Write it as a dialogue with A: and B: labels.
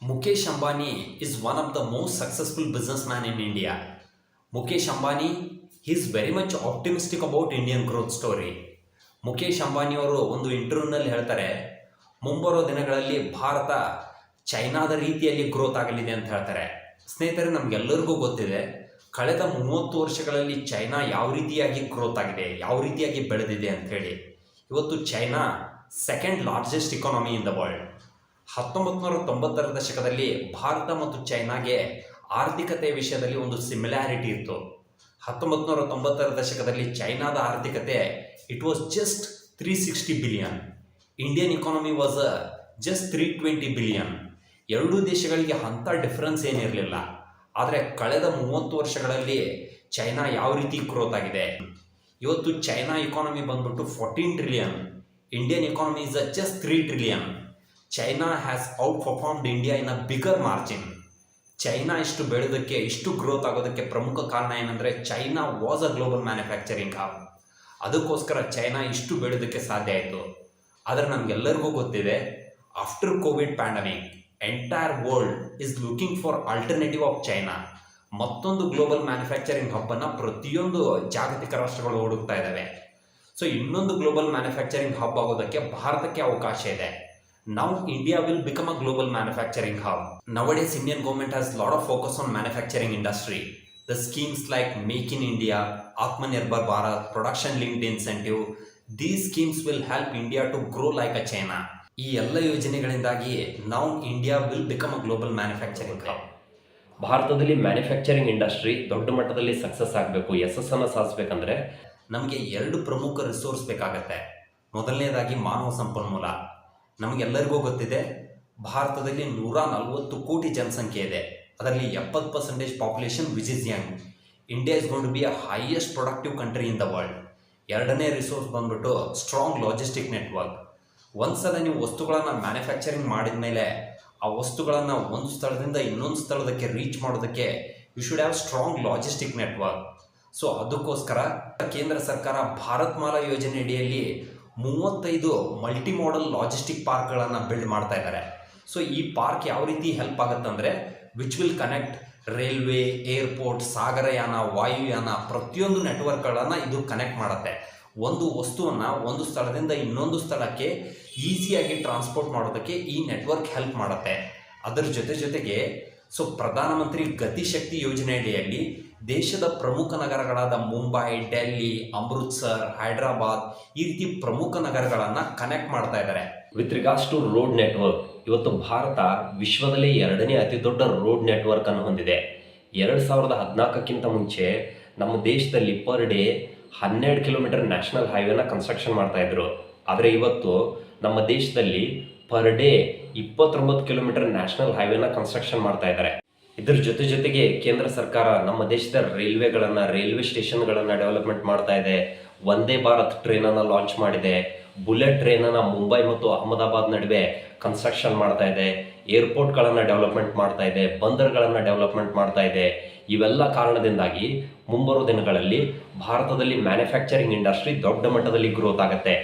A: Mukesh Ambani is one of the most successful businessman in India. Mukesh Ambani, he is very much optimistic about Indian growth story. Mukesh Ambani ಅವರು ಒಂದು ಇಂಟರ್ವ್ಯೂನಲ್ಲಿ ಹೇಳ್ತಾರೆ, ಮುಂಬರೋ ದಿನಗಳಲ್ಲಿ ಭಾರತ ಚೈನಾದ ರೀತಿಯಲ್ಲಿ growth ಆಗಲಿದೆ ಅಂತ ಹೇಳ್ತಾರೆ. ಸ್ನೇಹಿತರೆ, ನಮಗೆಲ್ಲರಿಗೂ ಗೊತ್ತಿದೆ, ಕಳೆದ 30 ವರ್ಷಗಳಲ್ಲಿ ಚೈನಾ ಯಾವ ರೀತಿಯಾಗಿ ಗ್ರೋತ್ ಆಗಿದೆ, ಯಾವ ರೀತಿಯಾಗಿ ಬೆಳೆದಿದೆ ಅಂತ ಹೇಳಿ. ಇವತ್ತು China second largest economy in the world. 1990ರ ದಶಕದಲ್ಲಿ ಭಾರತ ಮತ್ತು ಚೈನಾಗೆ ಆರ್ಥಿಕತೆಯ ವಿಷಯದಲ್ಲಿ ಒಂದು ಸಿಮಿಲ್ಯಾರಿಟಿ ಇತ್ತು. 1990ರ ದಶಕದಲ್ಲಿ ಚೈನಾದ ಆರ್ಥಿಕತೆ it was just 360 billion. Indian economy was just 320 billion. ಎರಡೂ ದೇಶಗಳಿಗೆ ಅಂಥ ಡಿಫ್ರೆನ್ಸ್ ಏನಿರಲಿಲ್ಲ. ಆದರೆ ಕಳೆದ 30 ವರ್ಷಗಳಲ್ಲಿ ಚೈನಾ ಯಾವ ರೀತಿ ಗ್ರೋತ್ ಆಗಿದೆ. ಇವತ್ತು ಚೈನಾ ಇಕಾನಮಿ ಬಂದ್ಬಿಟ್ಟು 14 trillion. Indian economy is just 3 trillion. China has out performed India in a bigger margin. China ಇಷ್ಟು ಬೆಳೆಯೋದಕ್ಕೆ, ಇಷ್ಟು ಗ್ರೋತ್ ಆಗೋದಕ್ಕೆ ಪ್ರಮುಖ ಕಾರಣ ಏನಂದರೆ China was a global manufacturing hub. ಅದಕ್ಕೋಸ್ಕರ ಚೈನಾ ಇಷ್ಟು ಬೆಳೆಯೋದಕ್ಕೆ ಸಾಧ್ಯ ಆಯಿತು. ಆದರೆ ನಮಗೆಲ್ಲರಿಗೂ ಗೊತ್ತಿದೆ, after Covid pandemic entire world is looking for alternative of China. ಮತ್ತೊಂದು ಗ್ಲೋಬಲ್ ಮ್ಯಾನುಫ್ಯಾಕ್ಚರಿಂಗ್ ಹಬ್ಬನ್ನು ಪ್ರತಿಯೊಂದು ಜಾಗತಿಕ ರಾಷ್ಟ್ರಗಳು ಹುಡುಕ್ತಾ ಇದ್ದಾವೆ. ಸೊ ಇನ್ನೊಂದು ಗ್ಲೋಬಲ್ ಮ್ಯಾನುಫ್ಯಾಕ್ಚರಿಂಗ್ ಹಬ್ ಆಗೋದಕ್ಕೆ ಭಾರತಕ್ಕೆ ಅವಕಾಶ ಇದೆ. Now India will become a global manufacturing hub. Nowadays Indian government has a lot of focus on manufacturing industry. The schemes like Make in India, Atmanirbhar Bharat, Production Linked Incentive, these schemes will help India to grow like a China. ಈ ಎಲ್ಲ ಯೋಜನೆಗಳಿಂದಾಗಿ now India will become a global manufacturing hub.
B: ಭಾರತದಲ್ಲಿ manufacturing industry ದೊಡ್ಡ ಮಟ್ಟದಲ್ಲಿ success ಆಗಬೇಕು, ಯಶಸ್ಸನ್ನು ಸಾಧಿಸಬೇಕಂದ್ರೆ
A: ನಮಗೆ 2 ಪ್ರಮುಖ resource ಬೇಕಾಗತ್ತೆ. ಮೊದಲನೇದಾಗಿ ಮಾನವ ಸಂಪನ್ಮೂಲ. ನಮಗೆಲ್ಲರಿಗೂ ಗೊತ್ತಿದೆ, ಭಾರತದಲ್ಲಿ 140 ಕೋಟಿ ಜನಸಂಖ್ಯೆ ಇದೆ. ಅದರಲ್ಲಿ 70% population which is young. India is gone to be a highest productive country in the world. ಎರಡನೇ ರಿಸೋರ್ಸ್ ಬಂದ್ಬಿಟ್ಟು ಸ್ಟ್ರಾಂಗ್ ಲಾಜಿಸ್ಟಿಕ್ ನೆಟ್ವರ್ಕ್. ಒಂದ್ಸಲ ನೀವು ವಸ್ತುಗಳನ್ನು ಮ್ಯಾನುಫ್ಯಾಕ್ಚರಿಂಗ್ ಮಾಡಿದ ಮೇಲೆ ಆ ವಸ್ತುಗಳನ್ನು ಒಂದು ಸ್ಥಳದಿಂದ ಇನ್ನೊಂದು ಸ್ಥಳದಕ್ಕೆ ರೀಚ್ ಮಾಡೋದಕ್ಕೆ you should have strong logistic network. So ಅದಕ್ಕೋಸ್ಕರ ಕೇಂದ್ರ ಸರ್ಕಾರ ಭಾರತ್ ಮಾಲಾ ಯೋಜನೆ ಅಡಿಯಲ್ಲಿ 35 ಮಲ್ಟಿ ಮಾಡೆಲ್ ಲಾಜಿಸ್ಟಿಕ್ ಪಾರ್ಕ್ಗಳನ್ನು ಬಿಲ್ಡ್ ಮಾಡ್ತಾ ಇದ್ದಾರೆ. ಸೊ ಈ ಪಾರ್ಕ್ ಯಾವ ರೀತಿ ಹೆಲ್ಪ್ ಆಗುತ್ತಂದರೆ, which will connect railway, airport, ಸಾಗರಯಾನ, ವಾಯುಯಾನ, ಪ್ರತಿಯೊಂದು ನೆಟ್ವರ್ಕ್ಗಳನ್ನು ಇದು ಕನೆಕ್ಟ್ ಮಾಡುತ್ತೆ. ಒಂದು ವಸ್ತುವನ್ನು ಒಂದು ಸ್ಥಳದಿಂದ ಇನ್ನೊಂದು ಸ್ಥಳಕ್ಕೆ ಈಸಿಯಾಗಿ ಟ್ರಾನ್ಸ್ಪೋರ್ಟ್ ಮಾಡೋದಕ್ಕೆ ಈ ನೆಟ್ವರ್ಕ್ ಹೆಲ್ಪ್ ಮಾಡುತ್ತೆ. ಅದರ ಜೊತೆಗೆ ಪ್ರಧಾನಮಂತ್ರಿ ಗತಿಶಕ್ತಿ ಯೋಜನೆ ಅಡಿಯಲ್ಲಿ ದೇಶದ ಪ್ರಮುಖ ನಗರಗಳಾದ ಮುಂಬೈ, ಡೆಲ್ಲಿ, ಅಮೃತ್ಸರ್, ಹೈದರಾಬಾದ್ ಈ ರೀತಿ ಪ್ರಮುಖ ನಗರಗಳನ್ನು ಕನೆಕ್ಟ್ ಮಾಡ್ತಾ ಇದ್ದಾರೆ.
B: With regards to road network, ಇವತ್ತು ಭಾರತ ವಿಶ್ವದಲ್ಲೇ 2ನೇ ಅತಿ ದೊಡ್ಡ ರೋಡ್ ನೆಟ್ವರ್ಕ್ ಅನ್ನು ಹೊಂದಿದೆ. 2014ಕ್ಕಿಂತ ಮುಂಚೆ ನಮ್ಮ ದೇಶದಲ್ಲಿ ಪರ್ ಡೇ 12 ಕಿಲೋಮೀಟರ್ ನ್ಯಾಷನಲ್ ಹೈವೇನ ಕನ್ಸ್ಟ್ರಕ್ಷನ್ ಮಾಡ್ತಾ ಇದ್ರು. ಆದರೆ ಇವತ್ತು ನಮ್ಮ ದೇಶದಲ್ಲಿ ಪರ್ ಡೇ 29 ಕಿಲೋಮೀಟರ್ ನ್ಯಾಷನಲ್ ಹೈವೇನ ಕನ್ಸ್ಟ್ರಕ್ಷನ್ ಮಾಡ್ತಾ ಇದ್ದಾರೆ. ಇದರ ಜೊತೆಗೆ ಕೇಂದ್ರ ಸರ್ಕಾರ ನಮ್ಮ ದೇಶದ ರೈಲ್ವೆ ಸ್ಟೇಷನ್ಗಳನ್ನು ಡೆವಲಪ್ಮೆಂಟ್ ಮಾಡ್ತಾ ಇದೆ. ವಂದೇ ಭಾರತ್ ಟ್ರೈನನ್ನು ಲಾಂಚ್ ಮಾಡಿದೆ. ಬುಲೆಟ್ ಟ್ರೈನನ್ನು ಮುಂಬೈ ಮತ್ತು ಅಹಮದಾಬಾದ್ ನಡುವೆ ಕನ್ಸ್ಟ್ರಕ್ಷನ್ ಮಾಡ್ತಾ ಇದೆ. ಏರ್ಪೋರ್ಟ್ಗಳನ್ನು ಡೆವಲಪ್ಮೆಂಟ್ ಮಾಡ್ತಾ ಇದೆ. ಬಂದರುಗಳನ್ನು ಡೆವಲಪ್ಮೆಂಟ್ ಮಾಡ್ತಾ ಇದೆ. ಇವೆಲ್ಲ ಕಾರಣದಿಂದಾಗಿ ಮುಂಬರುವ ದಿನಗಳಲ್ಲಿ ಭಾರತದಲ್ಲಿ ಮ್ಯಾನುಫ್ಯಾಕ್ಚರಿಂಗ್ ಇಂಡಸ್ಟ್ರಿ ದೊಡ್ಡ ಮಟ್ಟದಲ್ಲಿ ಗ್ರೋತ್ ಆಗುತ್ತೆ.